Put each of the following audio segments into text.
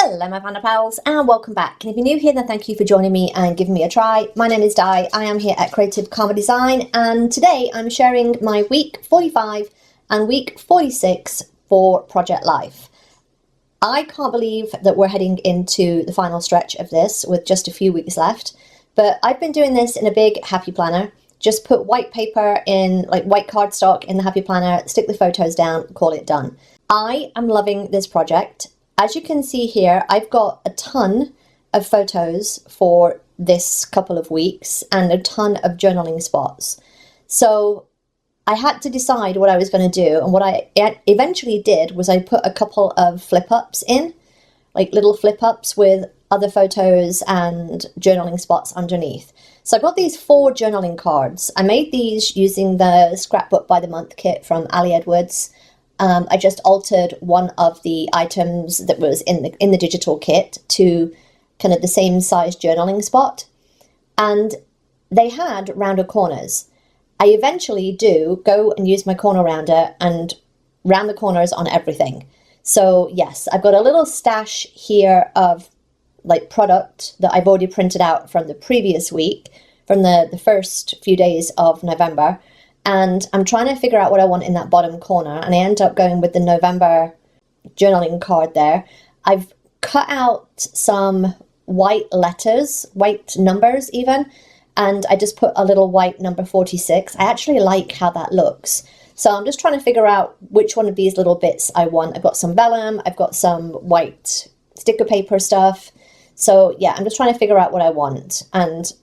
Hello my panda pals and welcome back, and if you're new here then thank you for joining me and giving me a try. My name is Di, I am here at Creative Karma Design, and today I'm sharing my week 45 and week 46 for Project Life. I can't believe that we're heading into the final stretch of this with just a few weeks left, but I've been doing this in a big happy planner. Just put white paper in, like white cardstock in the happy planner, stick the photos down, call it done. I am loving this project. As you can see here, I've got a ton of photos for this couple of weeks and a ton of journaling spots. So I had to decide what I was going to do, and what I eventually did was I put a couple of flip-ups in, like little flip-ups with other photos and journaling spots underneath. So I got these 4 journaling cards. I made these using the Scrapbook by the Month kit from Ali Edwards. I just altered one of the items that was in the digital kit to kind of the same size journaling spot, and they had rounded corners. I eventually do go and use my corner rounder and round the corners on everything. So yes, I've got a little stash here of like product that I've already printed out from the previous week, from the first few days of November. And I'm trying to figure out what I want in that bottom corner, and I end up going with the November journaling card there. I've cut out some white letters, white numbers even, and I just put a little white number 46. I actually like how that looks. So I'm just trying to figure out which one of these little bits I want. I've got some vellum, I've got some white sticker paper stuff. So yeah, I'm just trying to figure out what I want. And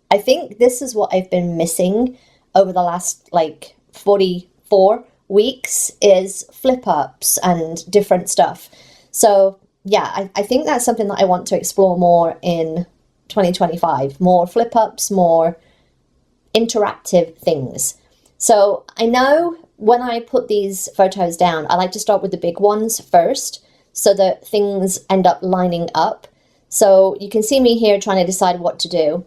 I think this is what I've been missing over the last like 44 weeks, is flip-ups and different stuff. So yeah, I think that's something that I want to explore more in 2025. More flip-ups, more interactive things. So I know when I put these photos down, I like to start with the big ones first so that things end up lining up. So you can see me here trying to decide what to do.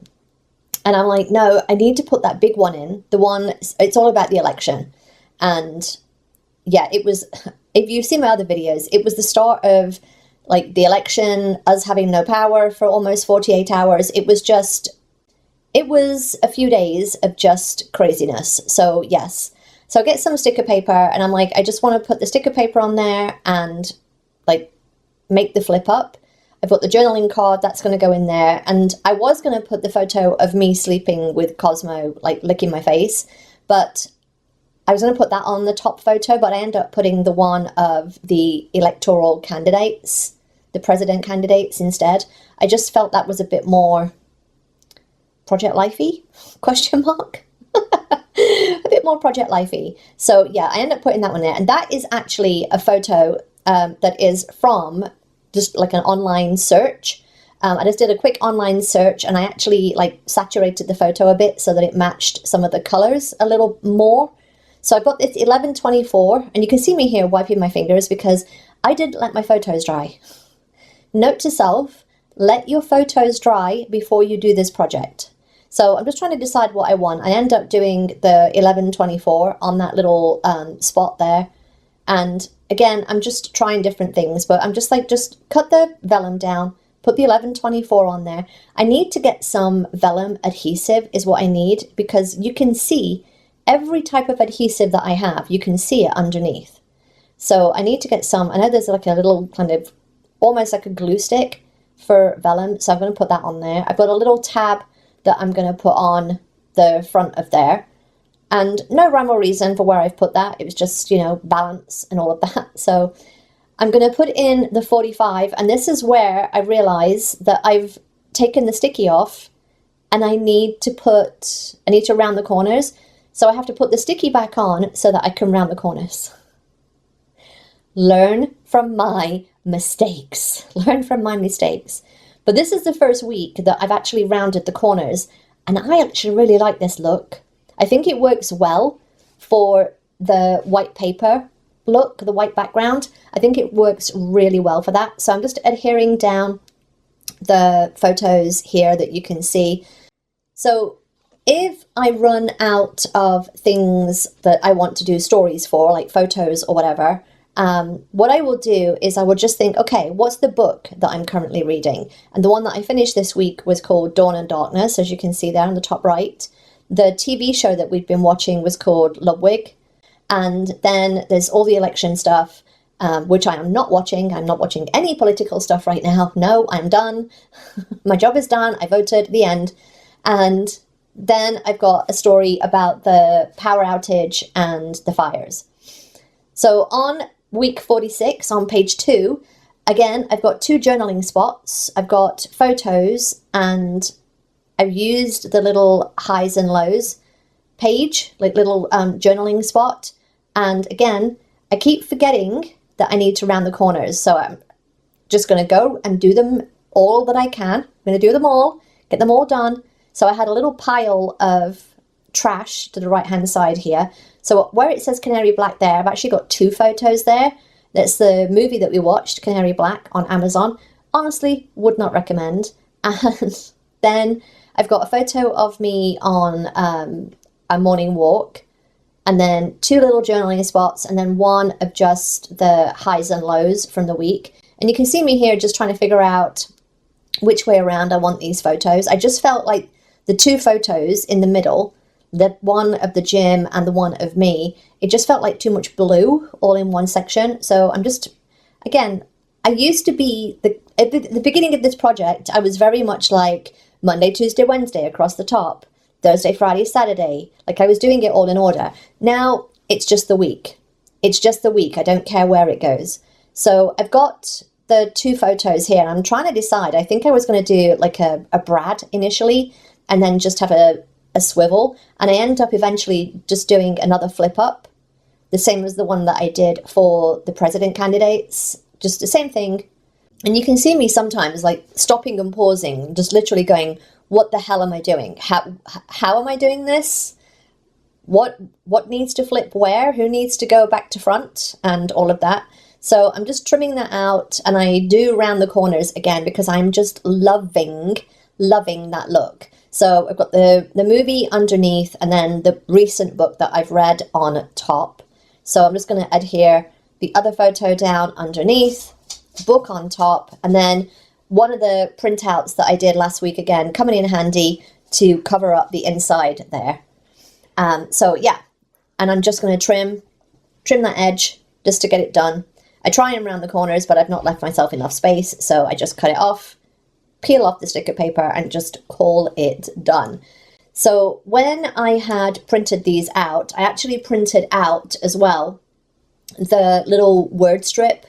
And I'm like, no, I need to put that big one in. The one, it's all about the election. And yeah, it was, if you've seen my other videos, it was the start of like the election, us having no power for almost 48 hours. It was a few days of just craziness. So yes, so I get some sticker paper and I'm like, I just want to put the sticker paper on there and like make the flip up. I've got the journaling card that's going to go in there, and I was going to put the photo of me sleeping with Cosmo, like licking my face, but I was going to put that on the top photo, but I ended up putting the one of the electoral candidates, the president candidates instead. I just felt that was a bit more Project Lifey, question mark? A bit more Project Lifey. So yeah, I ended up putting that one there, and that is actually a photo that is from just like an online search. I just did a quick online search, and I actually like saturated the photo a bit so that it matched some of the colors a little more. So I've got this 1124, and you can see me here wiping my fingers because I didn't let my photos dry. Note to self, let your photos dry before you do this project. So I'm just trying to decide what I want. I end up doing the 1124 on that little spot there. And again, I'm just trying different things, but I'm just like, just cut the vellum down, put the 1124 on there. I need to get some vellum adhesive is what I need, because you can see every type of adhesive that I have, you can see it underneath. So I need to get some. I know there's like a little kind of, almost like a glue stick for vellum. So I'm going to put that on there. I've got a little tab that I'm going to put on the front of there. And no rhyme or reason for where I've put that. It was just, you know, balance and all of that. So I'm going to put in the 45. And this is where I realize that I've taken the sticky off and I need to round the corners. So I have to put the sticky back on so that I can round the corners. Learn from my mistakes. Learn from my mistakes. But this is the first week that I've actually rounded the corners. And I actually really like this look. I think it works well for the white paper look, the white background. I think it works really well for that. So I'm just adhering down the photos here that you can see. So if I run out of things that I want to do stories for, like photos or whatever, what I will do is I will just think, okay, what's the book that I'm currently reading? And the one that I finished this week was called Dawn and Darkness, as you can see there on the top right. The TV show that we've been watching was called Ludwig. And then there's all the election stuff, which I am not watching. I'm not watching any political stuff right now. No, I'm done. My job is done. I voted, the end. And then I've got a story about the power outage and the fires. So on week 46, on page 2, again, I've got 2 journaling spots. I've got photos, and I've used the little highs and lows page, like little journaling spot. And again, I keep forgetting that I need to round the corners. So I'm just going to go and do them all that I can. I'm going to do them all, get them all done. So I had a little pile of trash to the right-hand side here. So where it says Canary Black there, I've actually got 2 photos there. That's the movie that we watched, Canary Black, on Amazon. Honestly, would not recommend. And then I've got a photo of me on a morning walk, and then 2 little journaling spots, and then 1 of just the highs and lows from the week. And you can see me here just trying to figure out which way around I want these photos. I just felt like the 2 photos in the middle, the one of the gym and the one of me, it just felt like too much blue all in one section. So I'm just, again, I used to be, at the beginning of this project, I was very much like Monday, Tuesday, Wednesday across the top, Thursday, Friday, Saturday. Like I was doing it all in order. Now it's just the week. It's just the week. I don't care where it goes. So I've got the 2 photos here. I'm trying to decide. I think I was going to do like a Brad initially, and then just have a swivel. And I end up eventually just doing another flip up, the same as the one that I did for the president candidates. Just the same thing. And you can see me sometimes like stopping and pausing, just literally going, what the hell am I doing? How am I doing this? What needs to flip where? Who needs to go back to front? And all of that. So I'm just trimming that out, and I do round the corners again because I'm just loving that look. So I've got the movie underneath, and then the recent book that I've read on top. So I'm just going to adhere the other photo down underneath, book on top, and then one of the printouts that I did last week, again, coming in handy to cover up the inside there. So yeah, and I'm just going to trim that edge just to get it done. I try and round the corners, but I've not left myself enough space, so I just cut it off, peel off the sticker paper, and just call it done. So when I had printed these out, I actually printed out as well the little word strips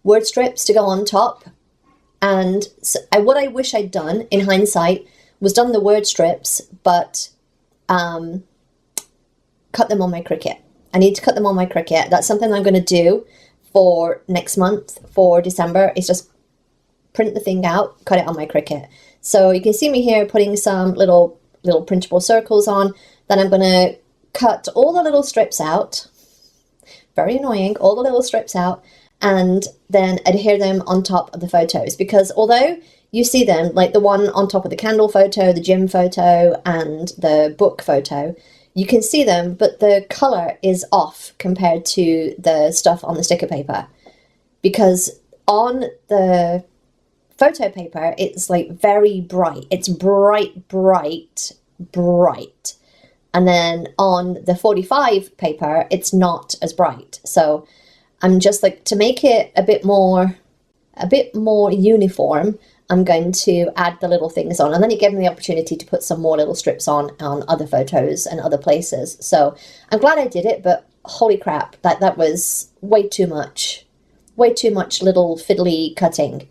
to go on top. And so what I wish I'd done in hindsight was done the word strips, but cut them on my Cricut. I need to cut them on my Cricut. That's something I'm going to do for next month, for December, is just print the thing out, cut it on my Cricut. So you can see me here putting some little printable circles on. Then I'm going to cut all the little strips out. Very annoying, all the little strips out, and then adhere them on top of the photos. Because although you see them, like the one on top of the candle photo, the gym photo, and the book photo, you can see them, but the color is off compared to the stuff on the sticker paper. Because on the photo paper, it's like very bright. It's bright. And then on the 45 paper, it's not as bright. So I'm just like, to make it a bit more uniform, I'm going to add the little things on. And then it gave me the opportunity to put some more little strips on other photos and other places. So I'm glad I did it, but holy crap, that was way too much little fiddly cutting.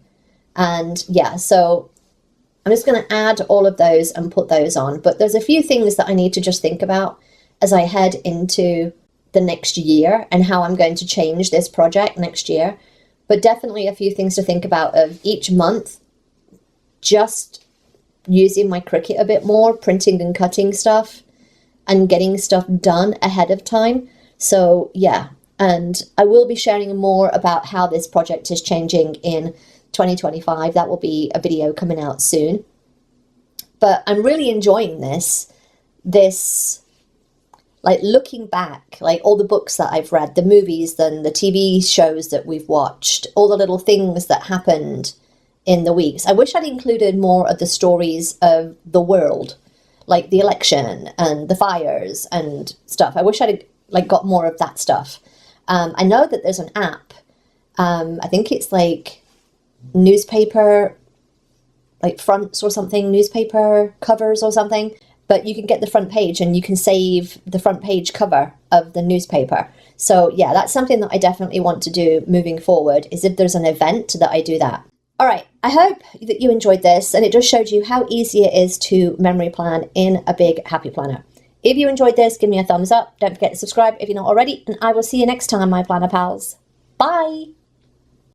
And yeah, so I'm just going to add all of those and put those on. But there's a few things that I need to just think about as I head into the next year and how I'm going to change this project next year. But definitely a few things to think about of each month, just using my Cricut a bit more, printing and cutting stuff and getting stuff done ahead of time. So yeah, and I will be sharing more about how this project is changing in 2025. That will be a video coming out like looking back, like all the books that I've read, the movies, and the TV shows that we've watched, all the little things that happened in the weeks. I wish I'd included more of the stories of the world, like the election and the fires and stuff. I wish I'd like got more of that stuff. I know that there's an app. I think it's like newspaper, like fronts or something, newspaper covers or something. But you can get the front page and you can save the front page cover of the newspaper. So yeah, that's something that I definitely want to do moving forward, is if there's an event that I do that. All right, I hope that you enjoyed this and it just showed you how easy it is to memory plan in a big happy planner. If you enjoyed this, give me a thumbs up. Don't forget to subscribe if you're not already, and I will see you next time, my planner pals. Bye.